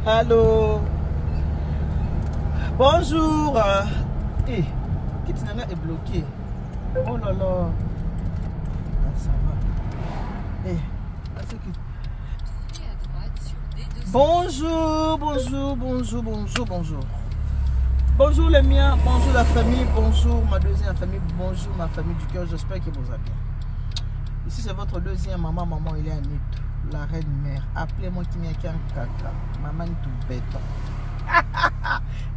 Allô. Bonjour. Eh, Kitinanga est bloqué. Oh là là. Ah, ça va. Eh, bonjour, bonjour, bonjour, bonjour, bonjour. Bonjour les miens, bonjour la famille, bonjour ma deuxième famille, bonjour ma famille du cœur, j'espère que vous allez bien. Ici c'est votre deuxième maman, il est à Nito, la reine mère. Appelez-moi Kimiaki Kaka, maman tout béton.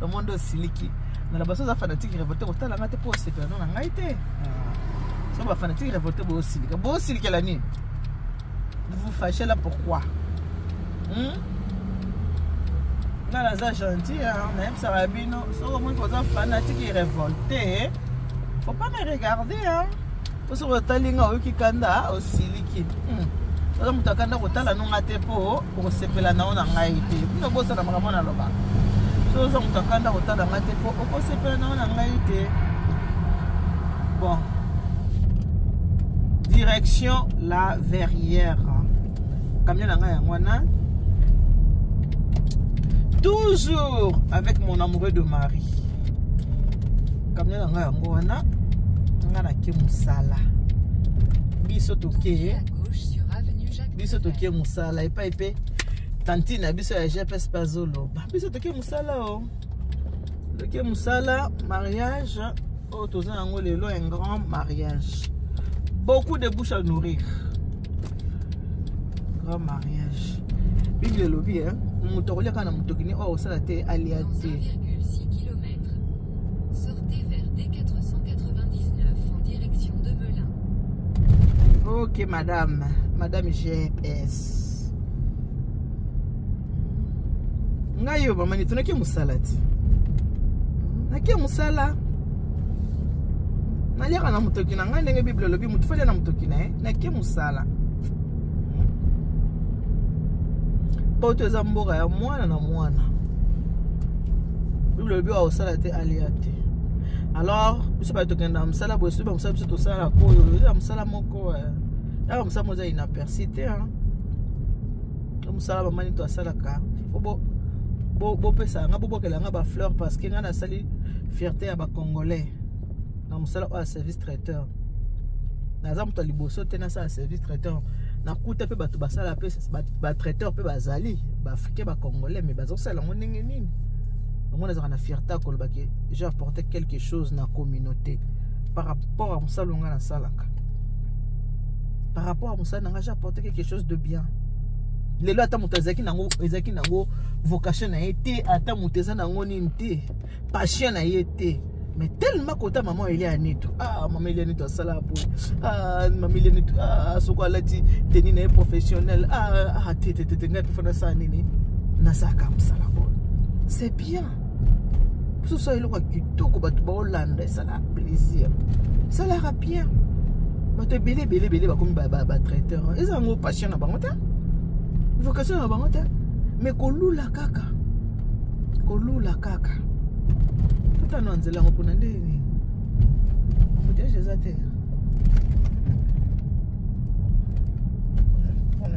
Le monde aussi liquide. Dans la base de fanatique révolté, vous avez la pour se faire non en été. Si vous fanatique révolté, vous aussi liquide. Vous aussi liquide la nuit. Vous vous fâchez là pourquoi? Dans la zone gentille, même Sarabino, si vous êtes fanatique et révolté, faut pas me regarder. Parce que vous êtes qui kanda aussi liquide. Vous êtes kanda vous êtes non até pour se faire la non en été. Vous êtes na maman na loba. Si vous êtes kanda vous êtes na até pour se faire la non en été. Bon. Direction la Verrière. Camion na ngwana. Toujours avec mon amoureux de mari. Comme nous avons un musala. Biso toke. Biso toke musala et pas épais. Tantine biso ya GPS pazolo. Biso toke musala oh. Toke musala mariage. Oh toza nango lelo un grand mariage. Beaucoup de bouches à nourrir. Grand mariage. Bible le lobby hein. Moutorolia kana mutokini o osala te aliate 1,6 km. Sortez vers D499 en direction de Melun. OK madame GPS. Ngayo mama ni tunaki musalati. Naki musala. Nalia kana mutokina ngandenge Bible lobi mutufale na mutokina naki musala. Poto za mboga ya mwana na mwana. Bible bi wa sala te aliate. Alors, biso ba tokenda msala bo suba msala biso to sala ko yo msala moko ya msala moza inapercité hein. Msala ba mani to sala ka. Bo pesa nga bo kelanga ba fleur parce que nga na sali fierté ya ba congolais. Na msala au service traiteur. Na za mto liboso te na sa service traiteur. Na kuta pe bato basala pe ba traiteur pe bazali ba africain ba congolais mais bazo sala ndenge nini on a na fierté ko ba que j'ai apporté quelque chose na communauté par rapport à musalonga na salaka par rapport à musalonga j'ai apporté quelque chose de bien lelo ata mutazaki nango vocation na été ata muteza nango ninte passion na été. Mais tellement que maman il est à Nito. Ah, maman il est à Nito, ça ah, maman il est à Nito. Ah, ce qu'on a dit, tenir professionnel. Ah, c'est bien. Tout ça, il aura du tout que tu vas Hollande, ça a plaisir. Ça l'aura bien. Tu es belé, comme traiteur. Ils ont une passion à Bangota. Vocation à Bangota. Mais Kolou la kaka. Tout à l'heure, c'est là où on a dit. On dit que c'est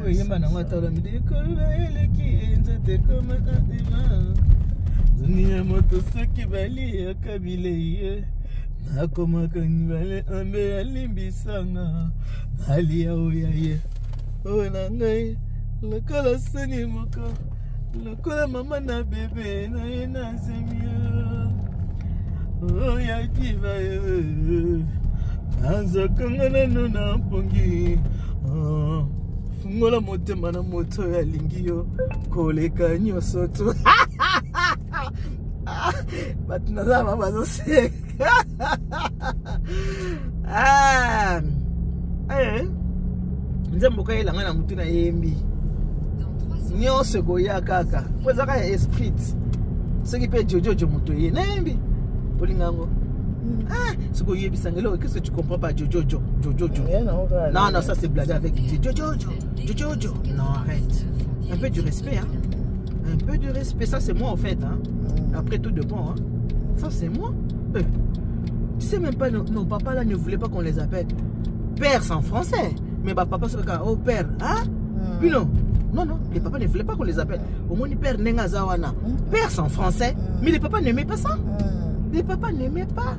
oui, il y a un matin, on dit que c'est comme un divan. Il y a un moto qui va lire Kabile. Na koma kanibale ambe alimbisanga. Alia oyaye. O nangai, le kala sani moko. Le kala mama na bébé na ena zemia. Oh ya diva anza kangana nona pongi fungola motema na moto ya lingio koleka nyoso tu batnaza mama zo se nzembo ka elanga na mutu na yembi nyose goya kaka poza ka esprit ce qui peut jojo moto ye na yembi. Ah, ce que qu'est-ce que tu comprends pas, Jojo? Non, non, ça c'est blague avec Jojo. Non, arrête. Un peu du respect, hein. Un peu de respect, ça c'est moi en fait, hein. Après tout de bon, hein. Ça c'est moi. Tu sais même pas, nos papas là ne voulaient pas qu'on les appelle père en français. Mais papa c'est le cas, oh père, hein? Oui, non. Non, non, les papas ne voulaient pas qu'on les appelle. Au moins, père Nenga Zawana. Père, c'est en français. Mais les papas n'aimaient pas ça. Les papas n'aimaient pas.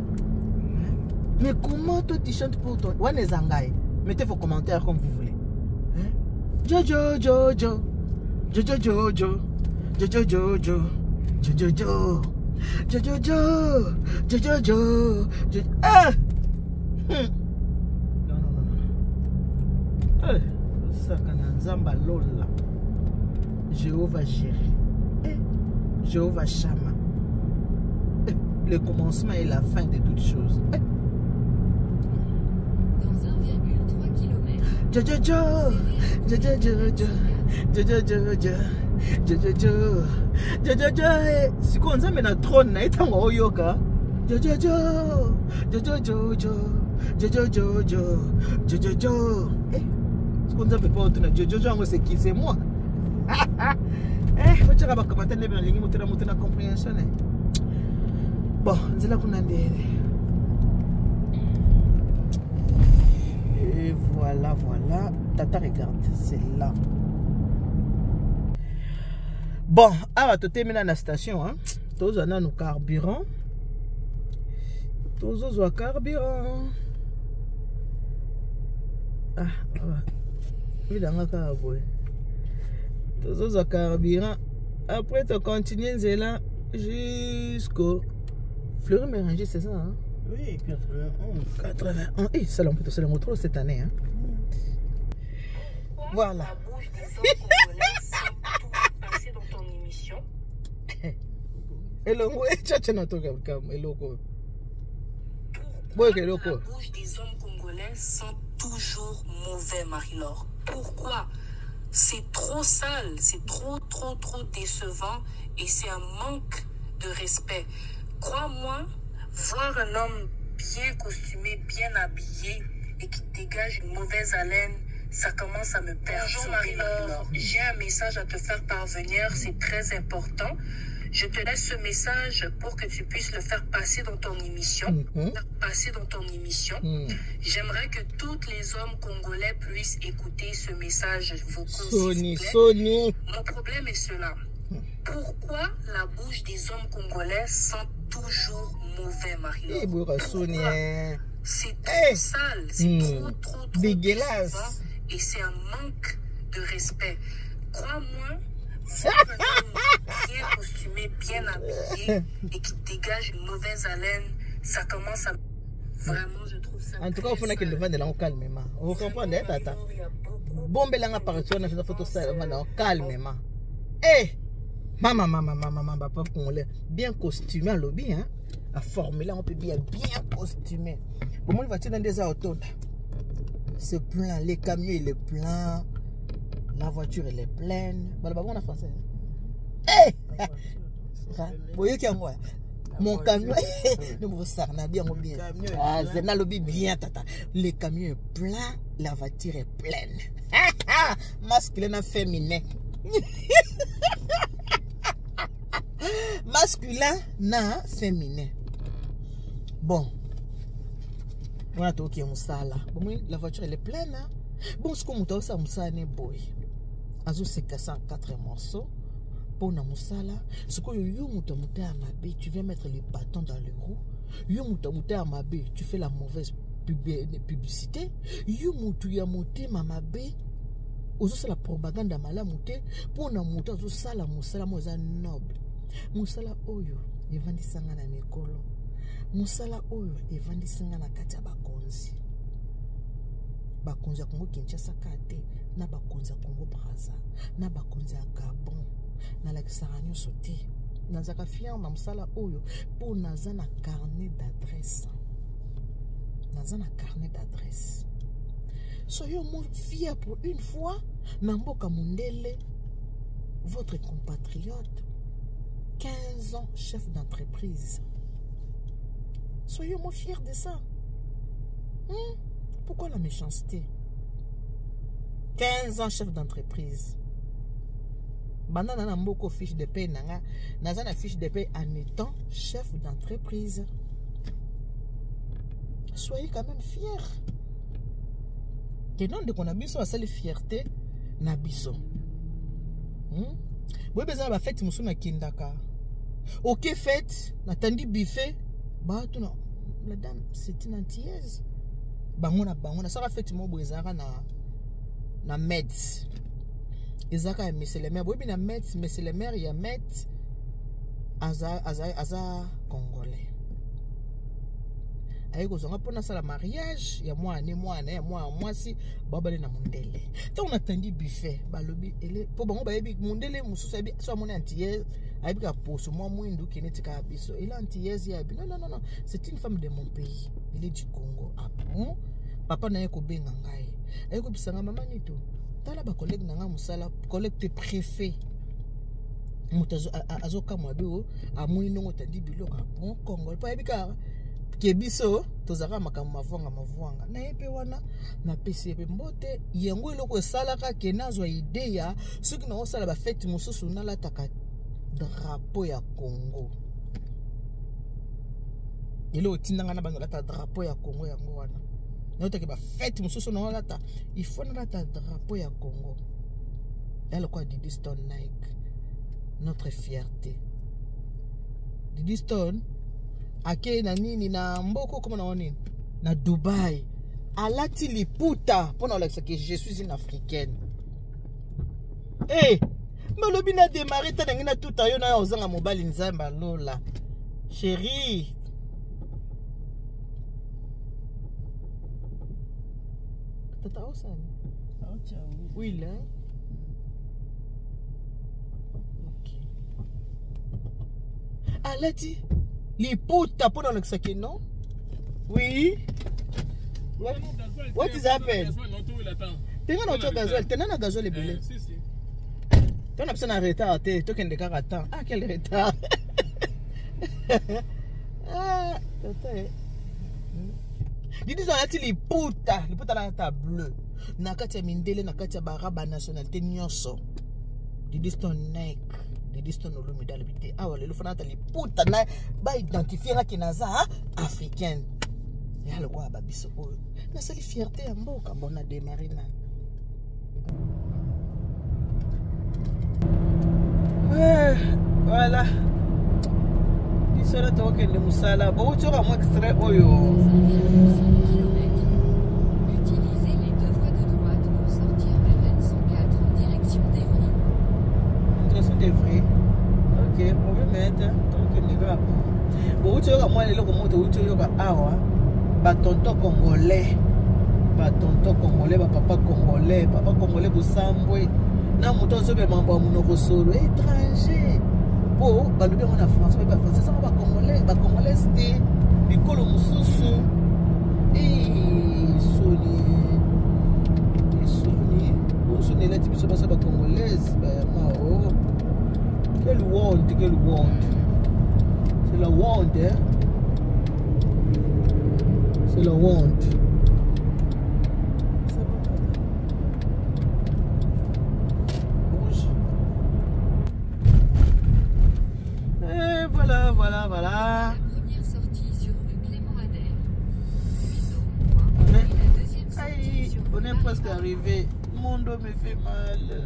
Mais comment toi tu chantes pour toi? Ouais, les Angaï. Mettez vos commentaires comme vous voulez. Jojo, Jojo. Jojo, Jojo. Jojo, Jojo. Jojo, Jojo. Jojo, Jojo. Jojo, Jojo. Ah! Non, non, non, non. Zamba Lola. Jéhovah Jireh. Jéhovah Shama. Le commencement et la fin de toutes choses. Dans 1,3 km. Jojo, Jojo, Jojo, Jojo, Jojo, Jojo, Jojo, si on s'amène à trône, na ita ngo yoka. Jojo, Jojo, Jojo, Jojo, Jojo, Jojo. Si on s'amène pas autour de Jojo, c'est qui? C'est moi. Faut dire à commenter les bien, monter la compréhension. Bon, c'est là qu'on a des. Et voilà, voilà. Tata, regarde, c'est là. Bon, alors, tu es maintenant à la station. Hein? Tous on a nos carburants. Tous on a carburant. Ah, oui, dans le carburant. Tous on a carburant. Après, tu continues là jusqu'au Fleury Mérangé, c'est ça? Hein? Oui, 91. 81. Et c'est le moto cette année. Hein? Voilà. La bouche des hommes congolais sans tout passer dans ton émission. Hello, hello. Pourquoi la bouche des hommes congolais sent toujours mauvais, Marie-Laure? Pourquoi? C'est trop sale, c'est trop décevant et c'est un manque de respect. Crois-moi, voir un homme bien costumé, bien habillé et qui dégage une mauvaise haleine, ça commence à me perdre. Bonjour Marie-Laure, j'ai un message à te faire parvenir, c'est très important. Je te laisse ce message pour que tu puisses le faire passer dans ton émission. J'aimerais que tous les hommes congolais puissent écouter ce message vocal. Sony. Mon problème est cela. Pourquoi la bouche des hommes congolais sent toujours mauvais, Marie-Laure? C'est trop sale, c'est trop dégueulasse. Et c'est un manque de respect. Crois-moi, voir un homme bien costumé, bien habillé et qui dégage une mauvaise haleine, ça commence à... Vraiment, je trouve ça... En tout cas, il faut que le vent de là, on calmement. Vous comprenez, tata? Bombe là, apparaît dans la photo, ça va calmement. Eh! Maman, papa congolais, bien costumé à lobby, hein? À former là, on peut bien costumé. Bon, moi, il va tirer dans des autos. C'est plein, les camions, il est plein. La voiture, elle est pleine. Bon, on a français. Eh! Vous voyez qu'il y a moi? Mon camion, nous sarna bien. Ah, c'est dans le lobby bien, tata. Le camion est plein, la voiture est pleine. Masculin, féminin. Masculin, na féminin. Bon. On a tout qui est moussala. Bon, la voiture elle est pleine. Hein? Bon, ce qu'on m'a ça moussala n'est boy. Azo c'est 404 morceaux. Pour na moussala. Ce qu'on yo mouta à ma baie, tu viens mettre les bâtons dans les roues. Yo mouta à ma baie, tu fais la mauvaise publicité. Yo mouta ma baie. Ozo c'est la propagande à mala mouté. Pour na mouta ozo ça la moussala moza noble. Musala oyo evandisanga na mikolo. Musala oyo evandisanga na kati ya bakonzi. Bakonzi ya Congo Kinshasa kate na bakonzi ya Congo Brazza na bakonzi ya Gabon na lakisaka nyonso te. Nazaka fier na musala oyo po naza na carnet d'adresse. Soyons fiers pour une fois na mboka mundele. Votre compatriote 15 ans chef d'entreprise. Soyons fiers de ça. Pourquoi la méchanceté? 15 ans chef d'entreprise. Bandana na mboko fiche de paie nanga. Naza na fiche de paie en étant chef d'entreprise. Soyez quand même fiers. Que non de qu'on a biso à cette fierté na biso. Boye besoin ba fête musu na kindaka. OK fête, natandi buffet, ba tu na la dame c'est une antillaise. Bango na ça va fête mo boye zara na Metz. Ezaka ya monsieur le maire, boye na Metz, monsieur le maire ya Metz aza congolais. Aye kozonga pona sala mariage ya mwana si babale na mundele. Ta on attendi buffet balobi ele po bango ba yebi mundele mususu yebi so amone antillaise ayebi ka poso moi mwindu kinetika biso. Il antillaise ya bi. Non, c'est une femme de mon pays. Il est du Congo. Ah bon? Papa na ye ko benga ngai. Aye ko bisanga mama nito. Tala ba collègue na nga musala, collègue préfet. Mutazo azoka mwabio amwino ngotandi biloko bon Congo. Pa yebi ka kebiso tozaka makambo mavwanga na yepe wana na PCP mbote yango eloko esalaka ke nazwa ide ya soki na osala ba fête mususu nalataka drapeau ya Congo. Elo tindanga na bangalata drapeau ya Congo yango wana. Na otake ba fête mususu na olata il faut nalata drapeau ya Congo. Elle quoi Didi Stone Nike, notre fierté. Didi Stone ake na nini na mboko kama na nini na Dubai alati liputa pona olakisa que je suis une africaine. Malobi na démarrer ta ngina tout ayo na ozanga mobali nzamba lola chérie. Tata osani oui là. OK alati liputa pona olakisa non. Oui. What is happened? Tenga na auto gasoil, tenga na gasoil ebele. Si. Tenga na retard te, tokende kaka attends. Ah quel retard. Ah, tata. Didi za ati liputa na ta bleu. Na kati ya mindele na kati ya baraba nationalité nyonso. Didi Stone Nike. Didi Stone Olumi dalibite. Ah wale lufana ta liputa na ba identifier ki naza africaine. Ya le kwa babiso oyo. Na sali fierté ya mboka bona démarrer na. Voilà. Disona to kende musala. Bo utoka mo extrait oyo. Utilisez les deux voies de droite pour sortir vers N104 en direction d'Evry. Direction d'Evry. OK, on va mettre donc kende ga. Bo utoka mo le loko moto utoka awa. Ba tonton congolais, ba papa congolais busambwe na moto zobe mambo munoko solo étranger po balobi ngona France ba français ça ba congolais c'était bikolo mususu soni la tibiso ba congolaise ba mao quel world c'est la world hein. C'est le want. Et voilà. La première sortie sur rue Clément Adèle. Puis au rond-point, et la deuxième sortie sur on rue est presque Marie-Barbara. arrivé. Mon dos me fait mal.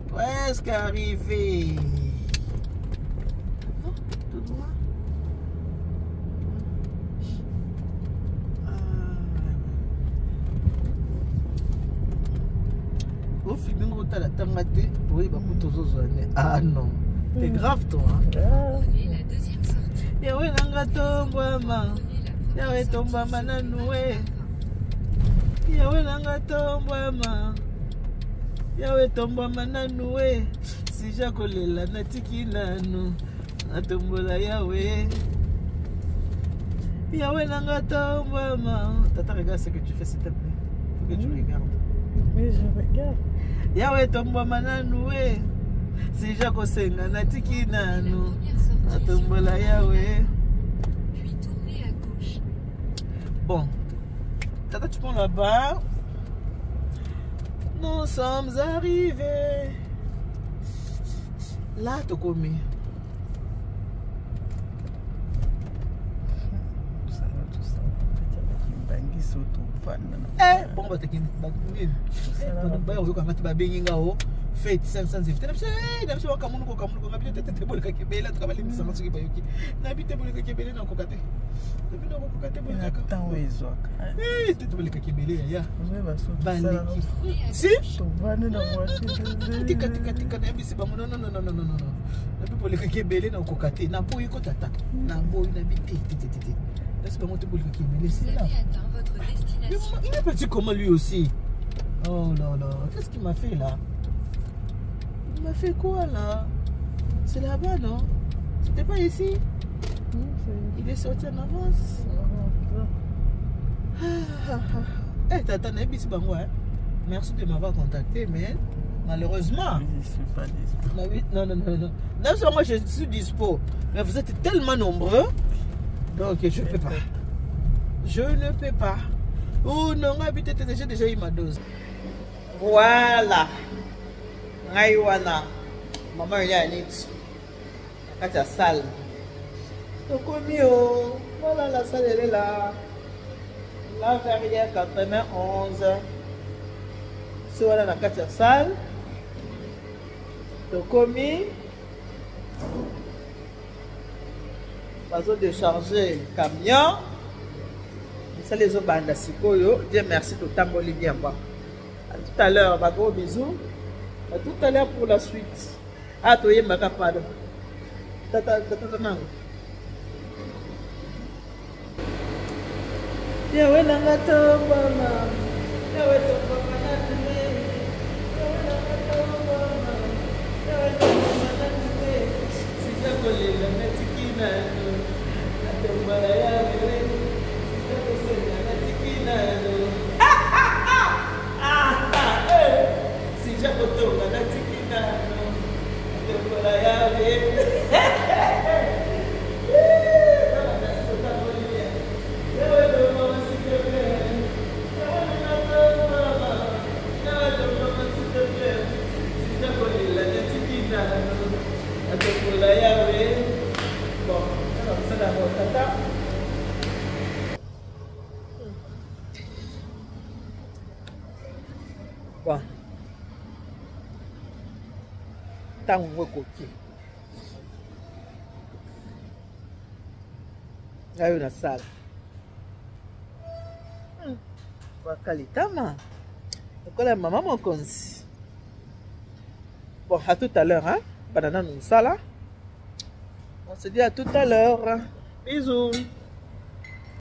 Presque arrivé. Tout droit. Ah non, t'es grave toi. Prenez la deuxième sortie. Yawe nanga tombwama, Prenez la yawe première tombwama sortie na sur rue noué. Marie-Barbara. Yawe nanga tombwama, yawe tombwama na noué. Si jakolela natiki nanu, natombola yawe. Yawe nanga tombwama. Tata, regarde ce que tu fais s'il te plaît. Faut que tu regardes. Mais je regarde. Yawe tombwama na noué. Si jakosenga natiki nanu, natombola yawe. Puis tournez à gauche. Bon, tata, tu prends là-bas. Nous sommes arrivés. Là, tu commis. Tout ça. Bangi biso tovanda bon bataki nini baya oyoka ngati babengi ngao fete 500 évité na biso bakamunuko ngabi te bolekaki ebele atuka balimbisanga soki bayoki nabi te bolekaki ebele na koka te depuis nakokoka te bolekaka ntango ezwaka te bolekaki ebele yaya baleki si tovanda na voiture tika nayebisi bango non nabi bolekaki ebele na koka te na boyi kotata na boyi nabi te est-ce que vous avez atteint votre destination. Il est petit comme lui aussi. Oh là là, qu'est-ce qu'il m'a fait là? Il m'a fait quoi là? C'est là-bas, non? C'était pas ici? Il est sorti en avance. Eh, Tata Nebis Bango, merci de m'avoir contacté, mais malheureusement. Je suis pas dispo. Non. Non, moi je suis dispo. Mais vous êtes tellement nombreux. Donc je ne peux pas. Je ne peux pas. Oh non, j'ai déjà eu ma dose. Voilà. Ngaïwana. Maman il y a un nid. Quand tu as salle. Donc voilà la salle elle est là. La Verrière 91. C'est voilà la 4 salle. Donc bazo décharger camion ça les obanda sikoyo Dieu merci de tamboli bien bas à tout à l'heure ba gros bisous à tout à l'heure pour la suite to yemba ka pardon tata nango ya we nanga to mama ya we to mama na tene ya we nanga to mama ya we to mama na tene sija kolela metikina si já botou na tiquina no la Bon. Tant on côté. Là une salle. Wakalitama. Encore maman mon consi. Bon, à tout à l'heure, hein. Banana nous ça là. On se dit à tout à l'heure. Bisous.